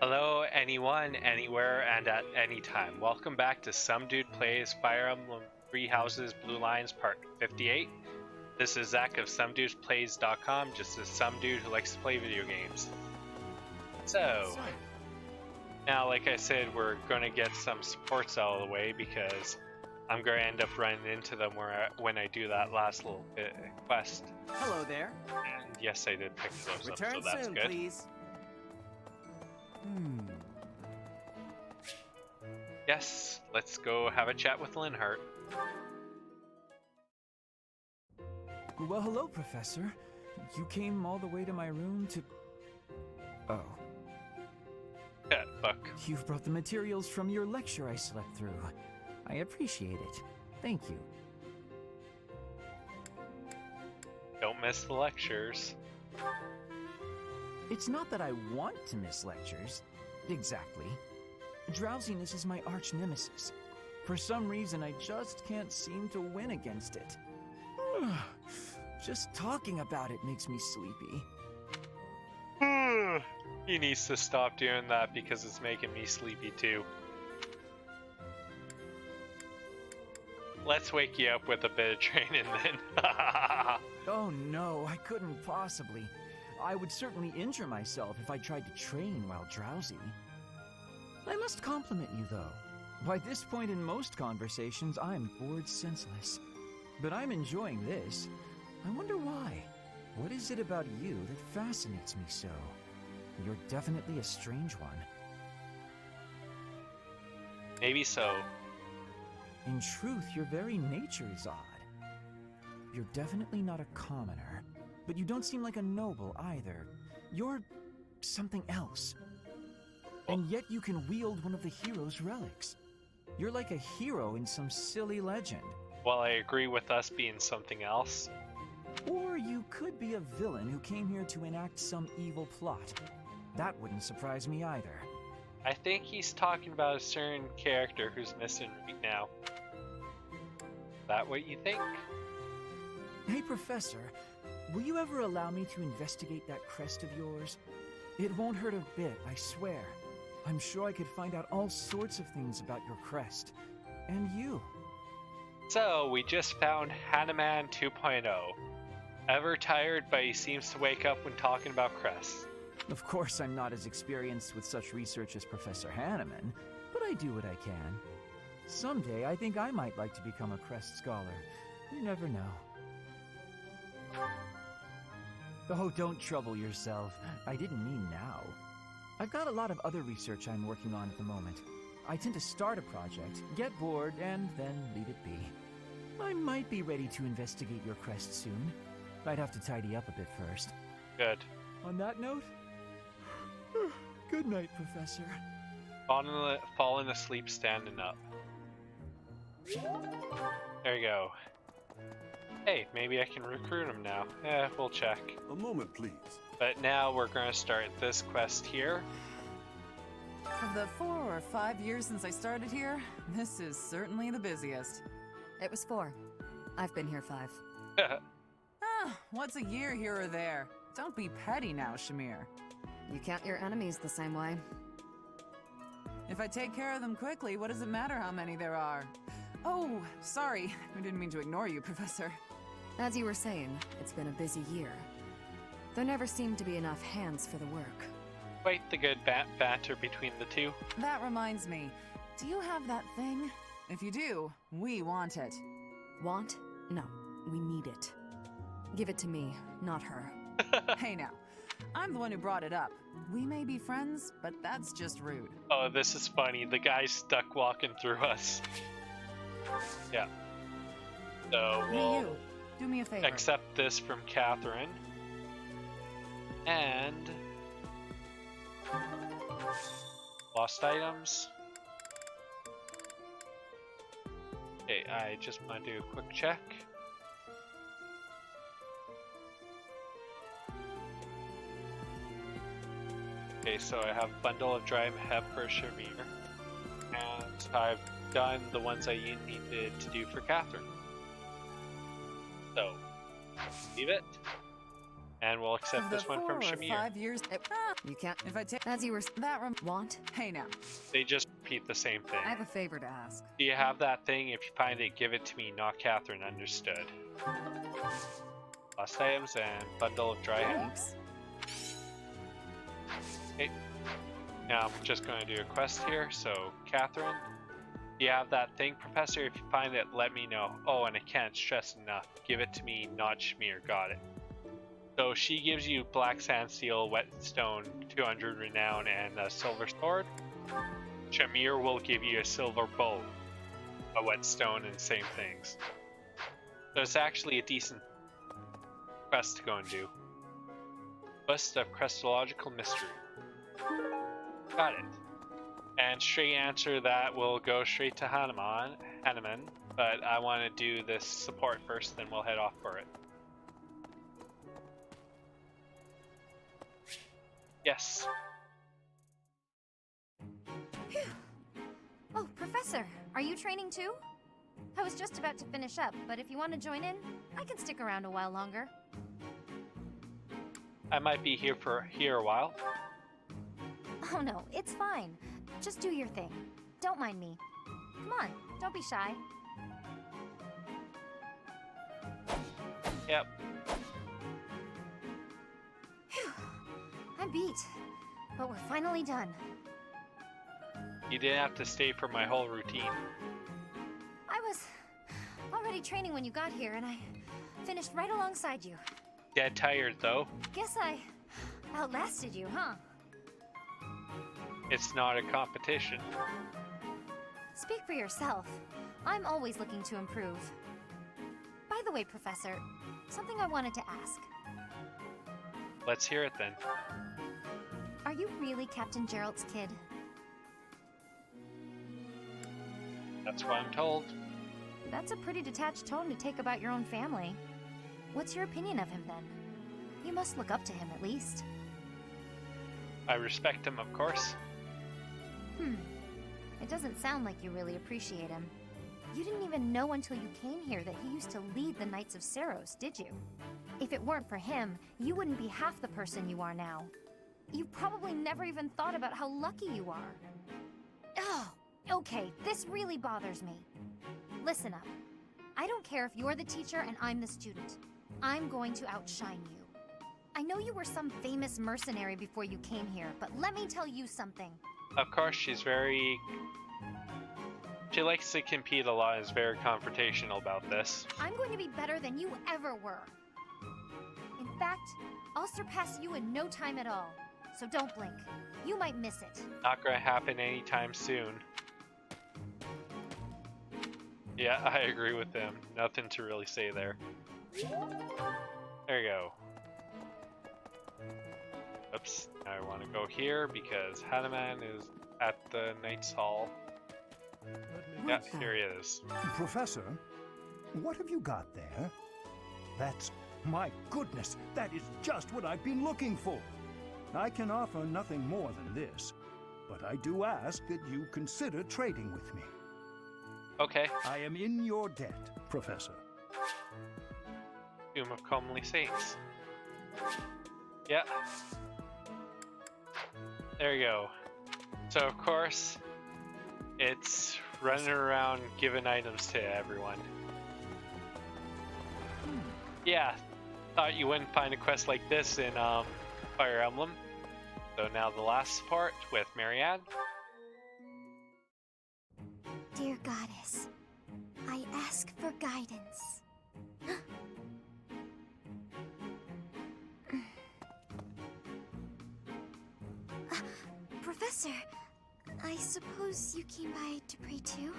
Hello, anyone, anywhere, and at any time. Welcome back to Some Dude Plays Fire Emblem Three Houses Blue Lines Part 58. This is Zach of SomeDudePlays.com, just a some dude who likes to play video games. So, now, like I said, we're going to get some supports out of the way because I'm going to end up running into them when I do that last little bit quest. Hello there. And yes, I did pick those Return up, so that's soon, good. Please. Yes, let's go have a chat with Linhardt. Well, hello, Professor. You came all the way to my room to... Oh. Yeah, fuck. You've brought the materials from your lecture I slept through. I appreciate it. Thank you. Don't miss the lectures. It's not that I want to miss lectures. Exactly. Drowsiness is my arch nemesis. For some reason, I just can't seem to win against it. Just talking about it makes me sleepy. He needs to stop doing that because it's making me sleepy too. Let's wake you up with a bit of training then. Oh no, I couldn't possibly. I would certainly injure myself if I tried to train while drowsy. I must compliment you, though. By this point in most conversations, I'm bored senseless. But I'm enjoying this. I wonder why. What is it about you that fascinates me so? You're definitely a strange one. Maybe so. In truth, your very nature is odd. You're definitely not a commoner, but you don't seem like a noble either. You're something else. And yet you can wield one of the hero's relics. You're like a hero in some silly legend. Well, I agree with us being something else. Or you could be a villain who came here to enact some evil plot. That wouldn't surprise me either. I think he's talking about a certain character who's missing right now. Is that what you think? Hey, Professor, will you ever allow me to investigate that crest of yours? It won't hurt a bit, I swear. I'm sure I could find out all sorts of things about your crest. And you. So, we just found Hanneman 2.0. Ever tired, but he seems to wake up when talking about crests. Of course, I'm not as experienced with such research as Professor Hanneman, but I do what I can. Someday, I think I might like to become a crest scholar. You never know. Oh, don't trouble yourself. I didn't mean now. I've got a lot of other research I'm working on at the moment. I tend to start a project, get bored, and then leave it be. I might be ready to investigate your crest soon. I'd have to tidy up a bit first. Good. On that note, good night, Professor. Falling asleep standing up. There you go. Hey, maybe I can recruit him now. We'll check. A moment, please. But now we're going to start this quest here. Of the 4 or 5 years since I started here, this is certainly the busiest. It was 4. I've been here 5. What's a year here or there? Don't be petty now, Shamir. You count your enemies the same way. If I take care of them quickly, what does it matter how many there are? Oh, sorry. I didn't mean to ignore you, Professor. As you were saying, it's been a busy year. There never seemed to be enough hands for the work. Quite the good banter between the two. That reminds me. Do you have that thing? If you do, we want it. Want? No, we need it. Give it to me, not her. Hey now, I'm the one who brought it up. We may be friends, but that's just rude. Oh, this is funny. The guy's stuck walking through us. Yeah. So Hey we'll you, do me a favor. accept this from Catherine. And lost items. Okay, I just want to do a quick check. Okay, so I have bundle of dry hemp for Shamir, and I've done the ones I needed to do for Catherine. So, leave it. And we'll accept Of the this one 4 from or Shamir. 5 years. You can't. If I take As you were. that Want? Hey now. They just repeat the same thing. I have a favor to ask. Do you have that thing? If you find it, give it to me, not Catherine. Understood. Lost items and bundle of dry Thanks. Okay. Now I'm just going to do a quest here. So, Catherine, do you have that thing, Professor? If you find it, let me know. Oh, and I can't stress enough. Give it to me, not Shamir. Got it. So she gives you black sand steel, whetstone, 200 renown, and a silver sword. Shamir will give you a silver bow, a whetstone, and same things. So it's actually a decent quest to go and do. Book of Crestological Mysteries. Got it. And straight answer that will go straight to Hanneman, but I want to do this support first, then we'll head off for it. Yes. Phew. Oh, Professor, are you training too? I was just about to finish up, but if you want to join in, I can stick around a while longer. I might be here a while. Oh no, it's fine. Just do your thing. Don't mind me. Come on, don't be shy. Yep. Phew. I'm beat, but we're finally done. You didn't have to stay for my whole routine. I was already training when you got here, and I finished right alongside you. Dead tired though. Guess I outlasted you, huh? It's not a competition. Speak for yourself. I'm always looking to improve. By the way, Professor, something I wanted to ask. Let's hear it then. Are you really Captain Gerald's kid? That's what I'm told. That's a pretty detached tone to take about your own family. What's your opinion of him, then? You must look up to him, at least. I respect him, of course. It doesn't sound like you really appreciate him. You didn't even know until you came here that he used to lead the Knights of Seiros, did you? If it weren't for him, you wouldn't be half the person you are now. You probably never even thought about how lucky you are. Oh, okay, this really bothers me. Listen up. I don't care if you're the teacher and I'm the student. I'm going to outshine you. I know you were some famous mercenary before you came here, but let me tell you something. Of course, she likes to compete a lot and is very confrontational about this. I'm going to be better than you ever were. In fact, I'll surpass you in no time at all. So don't blink. You might miss it. Not gonna happen anytime soon. Yeah, I agree with them. Nothing to really say there. There you go. Oops, now I want to go here because Hanneman is at the Knight's Hall. Yeah, here he is. Professor, what have you got there? That's... my goodness, that is just what I've been looking for. I can offer nothing more than this, but I do ask that you consider trading with me. Okay. I am in your debt, Professor. Tome of Comely Saints. Yeah. There you go. So of course, it's running around giving items to everyone. Yeah, thought you wouldn't find a quest like this in Fire Emblem. So now the last support with Marianne. Dear Goddess, I ask for guidance. Professor, I suppose you came by to pray too?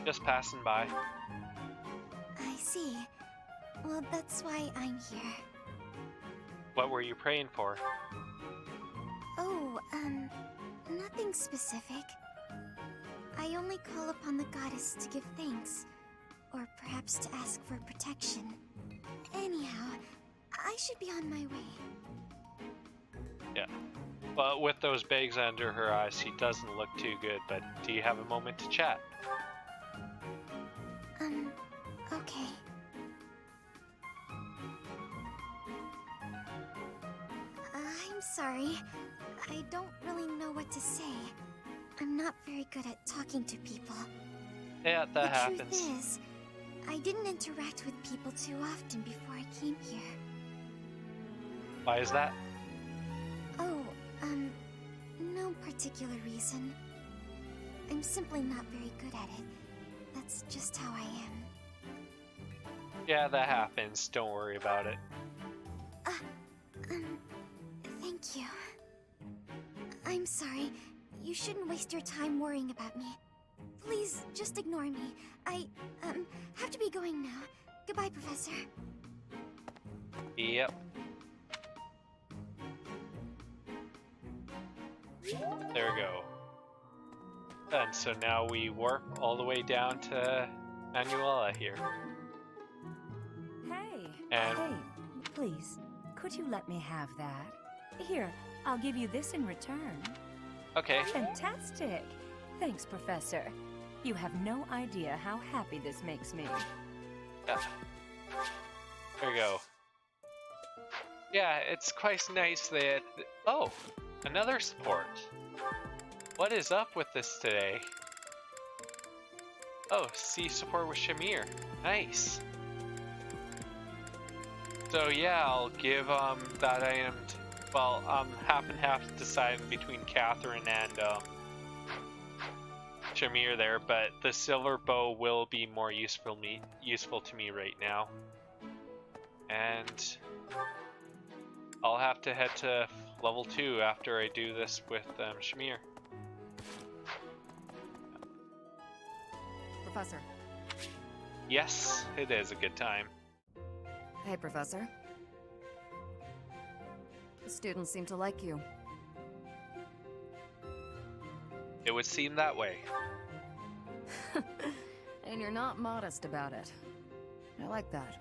Just passing by. I see. Well, that's why I'm here. What were you praying for? Oh, nothing specific. I only call upon the goddess to give thanks, or perhaps to ask for protection. Anyhow, I should be on my way. Yeah. Well, with those bags under her eyes, she doesn't look too good, but do you have a moment to chat? Okay. sorry. I don't really know what to say. I'm not very good at talking to people. Yeah, that happens. The truth is, I didn't interact with people too often before I came here. Why is that? Oh, no particular reason. I'm simply not very good at it. That's just how I am. Yeah, that happens. Don't worry about it. Thank you. I'm sorry. You shouldn't waste your time worrying about me. Please, just ignore me. I, have to be going now. Goodbye, Professor. Yep. There we go. And so now we warp all the way down to Manuela here. Hey! And Hey, please, could you let me have that? Here, I'll give you this in return. okay, Fantastic! Thanks, Professor. You have no idea how happy this makes me. yeah. There we go. Yeah, it's quite nice that... Oh, another support. What is up with this today? Oh, see support with Shamir. Nice. So yeah, I'll give that item to, well, half and half deciding between Catherine and Shamir there, but the silver bow will be more useful to me right now. And I'll have to head to level 2 after I do this with Shamir. Professor. Yes, it is a good time. Hey, Professor. The students seem to like you. It would seem that way. And you're not modest about it. I like that.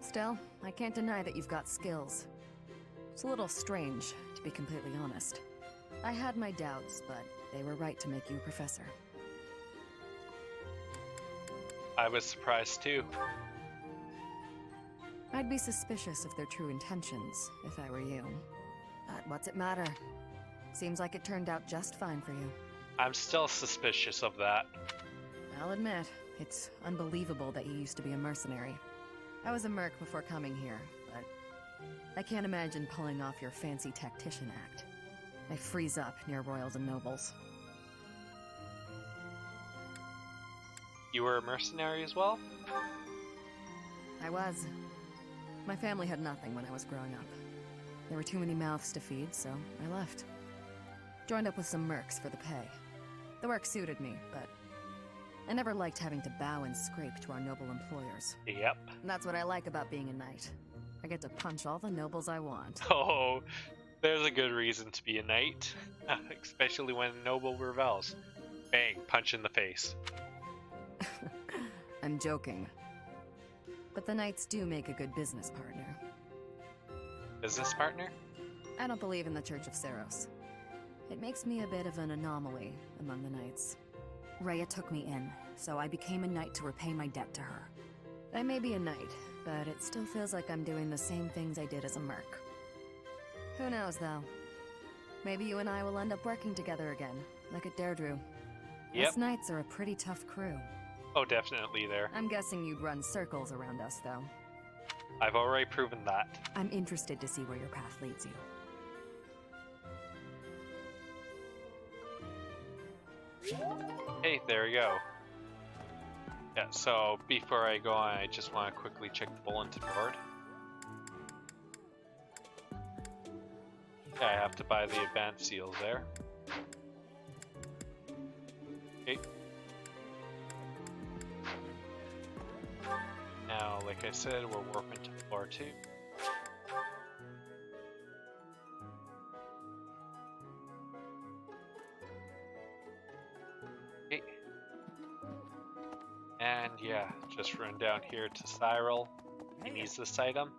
Still, I can't deny that you've got skills. It's a little strange, to be completely honest. I had my doubts, but they were right to make you a professor. I was surprised too. I'd be suspicious of their true intentions, if I were you. But what's it matter? Seems like it turned out just fine for you. I'm still suspicious of that. I'll admit, it's unbelievable that you used to be a mercenary. I was a merc before coming here, but I can't imagine pulling off your fancy tactician act. I freeze up near royals and nobles. You were a mercenary as well? I was. My family had nothing when I was growing up. There were too many mouths to feed, so I left. Joined up with some mercs for the pay. The work suited me, but I never liked having to bow and scrape to our noble employers. Yep. And that's what I like about being a knight. I get to punch all the nobles I want. Oh, there's a good reason to be a knight. Especially when a noble rebels. Bang, punch in the face. I'm joking. But the knights do make a good business partner. Business partner? I don't believe in the Church of Seros. It makes me a bit of an anomaly among the knights. Rhea took me in, so I became a knight to repay my debt to her. I may be a knight, but it still feels like I'm doing the same things I did as a merc. Who knows, though? Maybe you and I will end up working together again, like at Deirdre. Yep. Us knights are a pretty tough crew. Oh, definitely there. I'm guessing you'd run circles around us, though. I've already proven that. I'm interested to see where your path leads you. Hey, there we go. Yeah, so before I go on, I just want to quickly check the bulletin board. Yeah, I have to buy the advanced seals there. Okay. Now, like I said, we're warping to floor 2. Okay. And yeah, just run down here to Cyril. He needs this item.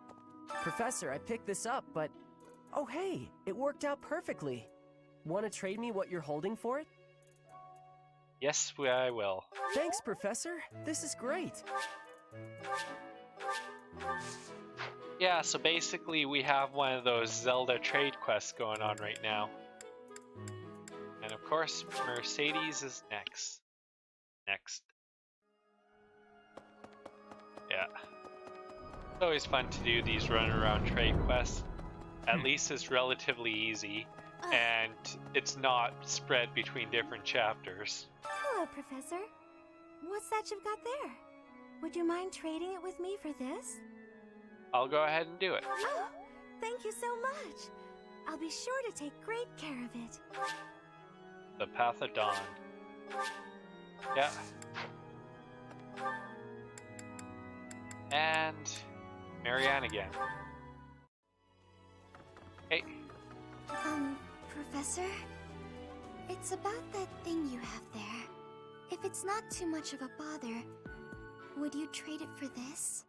Professor, I picked this up, but... Oh hey, it worked out perfectly. Want to trade me what you're holding for it? Yes, I will. Thanks, Professor. This is great. Yeah, so basically we have one of those Zelda trade quests going on right now. And of course, Mercedes is next. Yeah. It's always fun to do these run around trade quests. At least it's relatively easy, and it's not spread between different chapters. Hello, Professor. What's that you've got there? Would you mind trading it with me for this? I'll go ahead and do it. Oh, thank you so much. I'll be sure to take great care of it. The Path of Dawn. Yeah. And Marianne again. Hey. Professor? It's about that thing you have there. If it's not too much of a bother, would you trade it for this?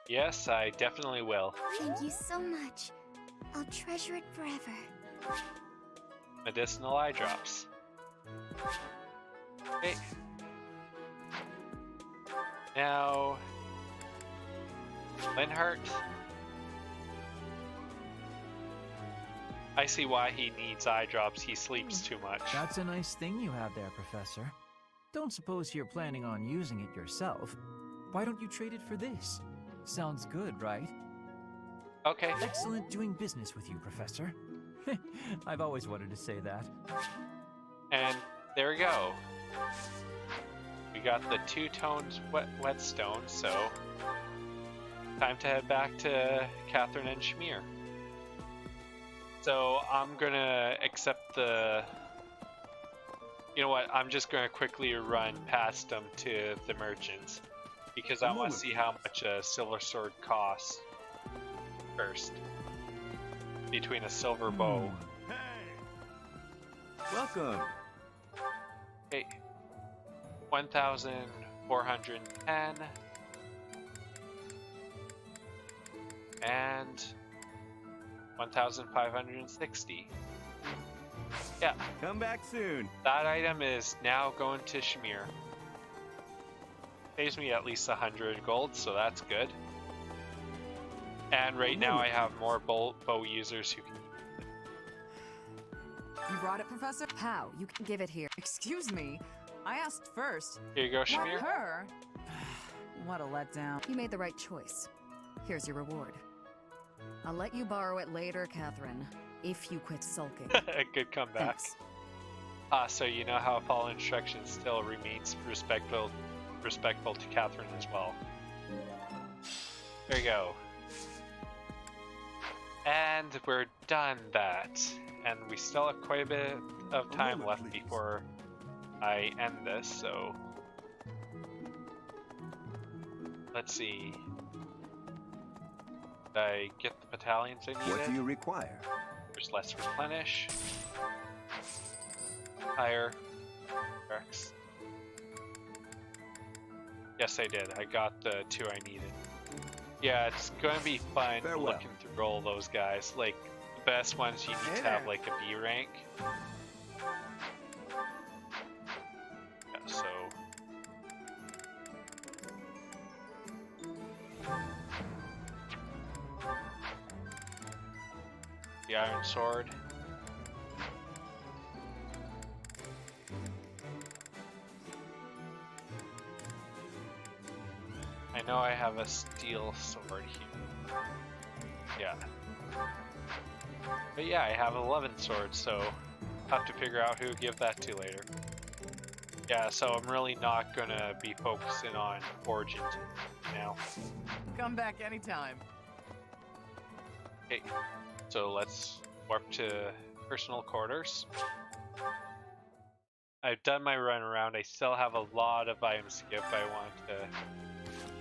Yes, I definitely will. Thank you so much. I'll treasure it forever. Medicinal eye drops. Okay. Now, Linhardt. I see why he needs eye drops. He sleeps too much. That's a nice thing you have there, Professor. Don't suppose you're planning on using it yourself. Why don't you trade it for this? Sounds good, right? Okay. Excellent doing business with you, Professor. I've always wanted to say that. And there we go. We got the 2 tones whetstone, so time to head back to Catherine and Shamir. So I'm gonna accept the... You know what, I'm just gonna quickly run past them to the merchants, because I want to see how much a silver sword costs first. Between a silver bow. Welcome. Okay. 1,410. And 1,560. Yeah. Come back soon. That item is now going to Shamir. Pays me at least 100 gold, so that's good. And right now I have more bow users who can... You brought it, Professor? How? You can give it here. Excuse me. I asked first. Here you go, Not Shamir. her. What a letdown. You made the right choice. Here's your reward. I'll let you borrow it later, Catherine, if you quit sulking. Good comeback. Thanks. So you know how Fall Instruction still remains respectful to Catherine as well. There you go. And we're done that. And we still have quite a bit of time left before I end this, so... Let's see. Did I get the battalions I needed? What do you require? There's less replenish. Higher. Rex. Yes, I did. I got the 2 I needed. Yeah, it's going to be fun looking through all those guys. Like, the best ones you need to have like a B rank. Yeah, so... The Iron Sword. I know I have a steel sword here. Yeah. But yeah, I have 11 swords, so I'll have to figure out who to give that to later. Yeah, so I'm really not gonna be focusing on forging now. Come back anytime. Okay, so let's warp to personal quarters. I've done my run around. I still have a lot of items to give. I want to...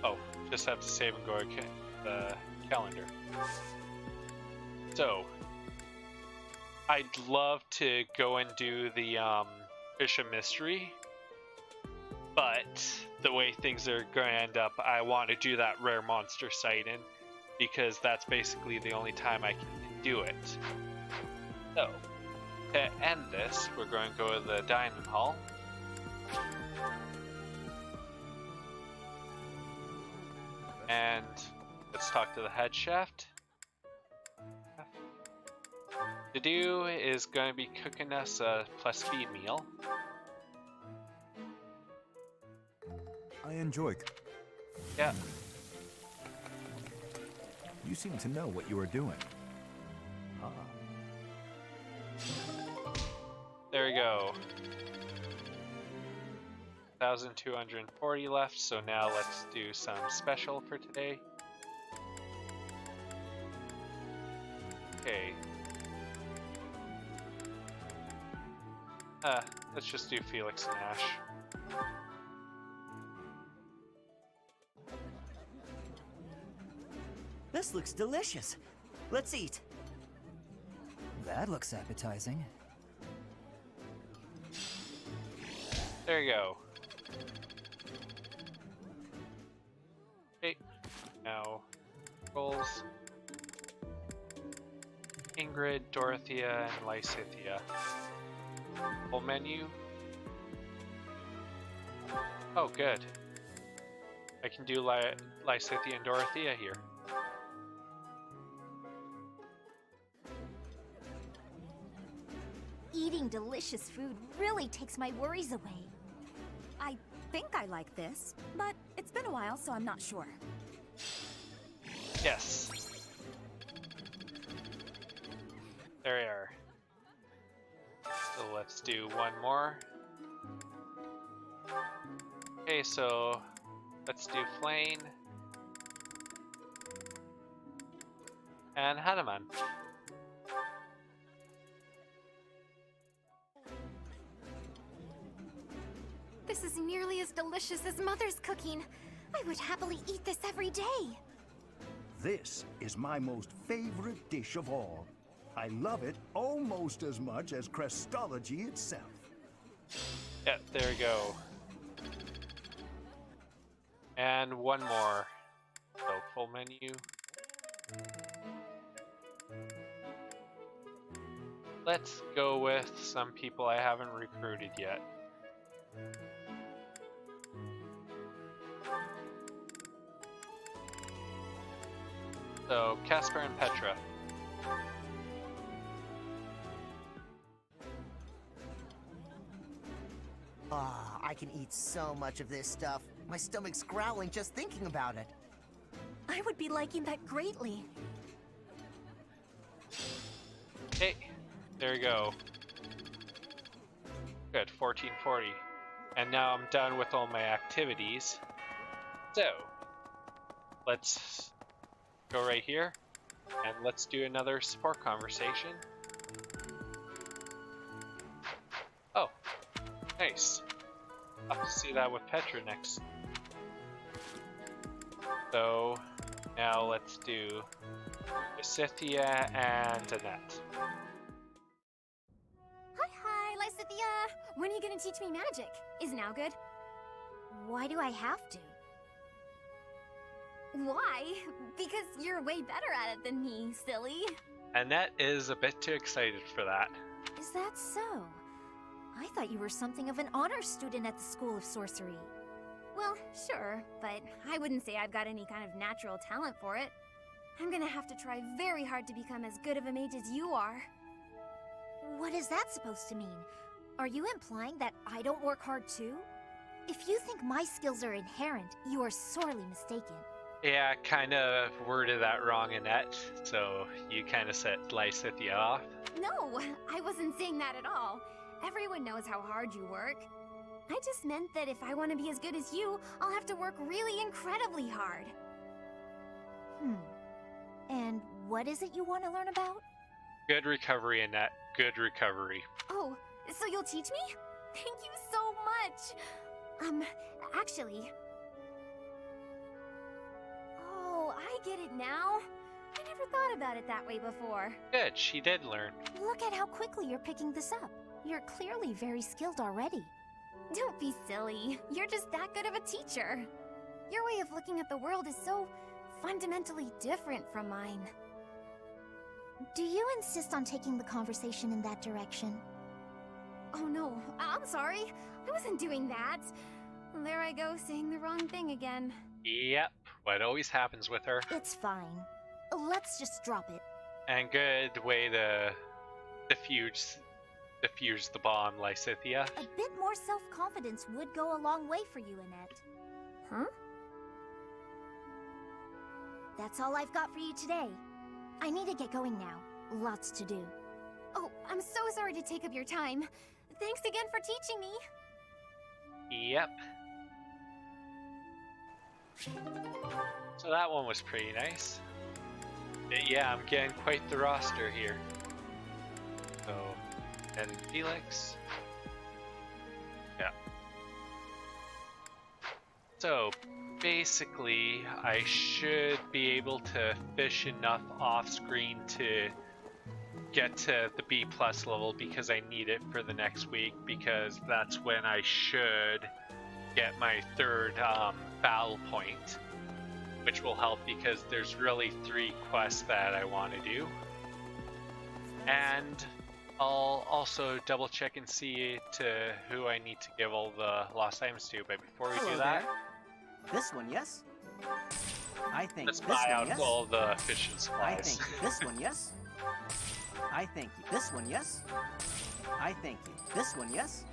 Oh, just have to save and go to the calendar. So, I'd love to go and do the Fish of Mystery, but the way things are going to end up, I want to do that rare monster sighting, because that's basically the only time I can do it. So, to end this, we're going to go to the dining hall. And let's talk to the head chef. Dudu is going to be cooking us a plus speed meal. I enjoy. Yeah. You seem to know what you are doing. Ah. There we go. 1,240 left, so now let's do some special for today. Okay. Let's just do Felix and Ash. This looks delicious. Let's eat. That looks appetizing. There you go. Okay. Now, rolls. Ingrid, Dorothea, and Lysithea. Full menu. Oh, good. I can do Lysithea and Dorothea here. Eating delicious food really takes my worries away. I think I like this, but it's been a while, so I'm not sure. Yes. There we are. So let's do one more. Okay, so let's do Flane and Hanneman. This is nearly as delicious as Mother's cooking. I would happily eat this every day. This is my most favorite dish of all. I love it almost as much as Crestology itself. Yeah, there we go. And one more. So full menu. Let's go with some people I haven't recruited yet. So Casper and Petra. Ah, I can eat so much of this stuff. My stomach's growling just thinking about it. I would be liking that greatly. Hey, there we go. Good, 1440. And now I'm done with all my activities. So, let's go right here, and let's do another support conversation. Oh, nice. I'll have to see that with Petra next. So, now let's do Lysithea and Annette. Hi, Lysithea! When are you gonna teach me magic? Is now good? Why do I have to? Why? Because you're way better at it than me, silly. Annette is a bit too excited for that. Is that so? I thought you were something of an honor student at the School of Sorcery. Well, sure, but I wouldn't say I've got any kind of natural talent for it. I'm gonna have to try very hard to become as good of a mage as you are. What is that supposed to mean? Are you implying that I don't work hard too? If you think my skills are inherent, you are sorely mistaken. Yeah, kind of worded that wrong, Annette, so you kind of set Lysithea off. No, I wasn't saying that at all. Everyone knows how hard you work. I just meant that if I want to be as good as you, I'll have to work really incredibly hard. And what is it you want to learn about? Good recovery, Annette. Good recovery. Oh, so you'll teach me? Thank you so much! Actually... Oh, I get it now. I never thought about it that way before. Good, she did learn. Look at how quickly you're picking this up. You're clearly very skilled already. Don't be silly. You're just that good of a teacher. Your way of looking at the world is so fundamentally different from mine. Do you insist on taking the conversation in that direction? Oh no, I'm sorry. I wasn't doing that. There I go, saying the wrong thing again. Yep, what always happens with her. It's fine. Let's just drop it. And good way to diffuse the bomb, Lysithia. A bit more self-confidence would go a long way for you, Annette. Huh? That's all I've got for you today. I need to get going now. Lots to do. Oh, I'm so sorry to take up your time. Thanks again for teaching me. Yep. So that one was pretty nice. But yeah, I'm getting quite the roster here. So, and Felix. Yeah. So, basically, I should be able to fish enough off-screen to get to the B+ level because I need it for the next week, because that's when I should get my third battle point, which will help because there's really 3 quests that I want to do. And I'll also double check and see to who I need to give all the lost items to, but before we do that, this one, yes? I think let's this buy one, out yes? all the fishing supplies. I think this one, yes? I thank you. This one, yes? I thank you. This one, yes?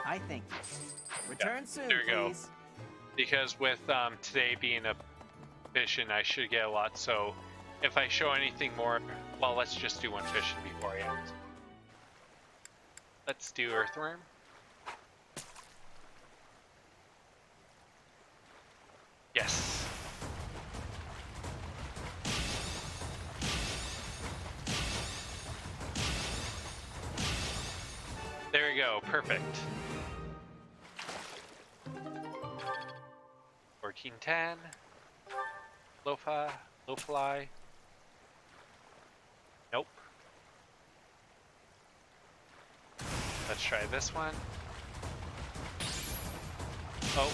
I thank you. Return soon, there we please. go. Because with today being a fishing, I should get a lot. So if I show anything more, well, let's just do one fishing before I end. Let's do earthworm. Yes. There we go, perfect. 1410. Lo-fi. Nope. Let's try this one. Oh.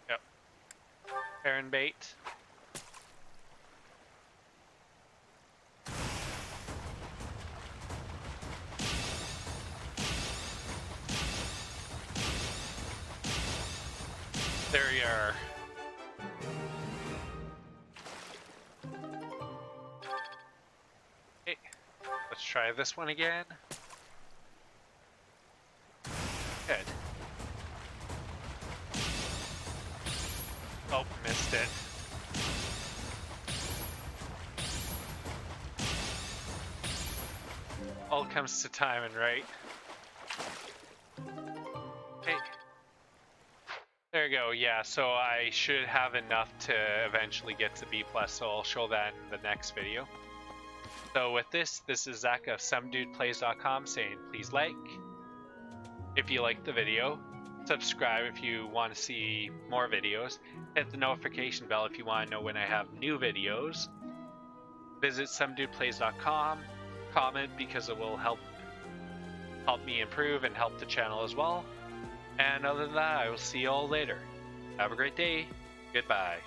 Yep. Heron bait. There you are. Okay, let's try this one again. Good. Oh, missed it. All comes to timing, right? Okay. There you go, yeah, so I should have enough to eventually get to B+, so I'll show that in the next video. So with this is Zach of SomeDudePlays.com saying please like if you liked the video, subscribe if you want to see more videos, hit the notification bell if you want to know when I have new videos, visit SomeDudePlays.com, comment because it will help me improve and help the channel as well. And other than that, I will see you all later. Have a great day. Goodbye.